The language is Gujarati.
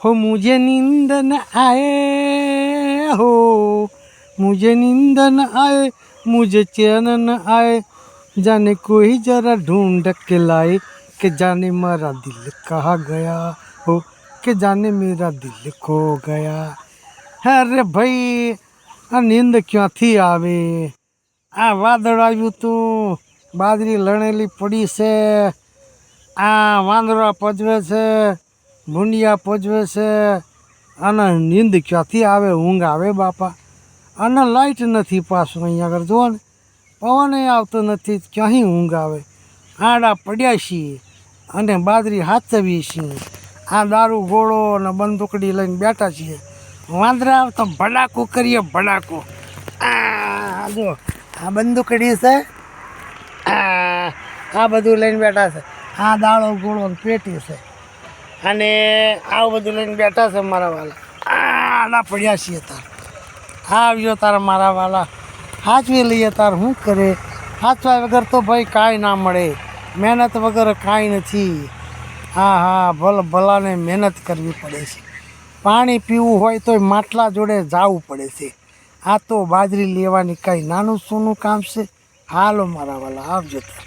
हो मुझे नींद न आए हो, मुझे नींद न आए, मुझे चैन न आए, जाने कोई जरा ढूंढ के लाए, कि जाने मेरा दिल कहाँ गया हो, कि जाने मेरा दिल खो ગયા. અરે ભાઈ આ નીંદ ક્યાંથી આવે? આ વાદળ આવ્યું તું, બાજરી લણેલી પડી છે, આ વાંદરા પજવે છે, ભૂંડિયા પજવે છે, અને નીંદ ક્યાંથી આવે? ઊંઘ આવે બાપા? અને લાઇટ નથી પાછું અહીંયા આગળ જુઓ ને, પવન આવતો નથી, ક્યાંય ઊંઘ આવે? આડા પડ્યા છીએ અને બાજરી હાચવીએ છીએ. આ દારૂ ગોળો અને બંદૂકડી લઈને બેઠા છીએ. વાંદરા આવતો ભડાકું કરીએ, ભડાકું. આ જો આ બંદૂકડી છે, આ બધું લઈને બેઠા છે. આ દાળો ગોળો પેટી છે અને આવું બધું લઈને બેઠા છે મારા વાલા. આડા પડ્યા છીએ તાર. આવ્યો તારા મારા વાલા, હાચવી લઈએ તાર. શું કરે? હાચવા વગર તો ભાઈ કાંઈ ના મળે, મહેનત વગર કાંઈ નથી. હા હા, ભલાને મહેનત કરવી પડે છે. પાણી પીવું હોય તોય માટલા જોડે જવું પડે છે. આ તો બાજરી લેવાની કાંઈ નાનું સૂનું કામ છે. હાલો મારા વાલા, આવજો તાર.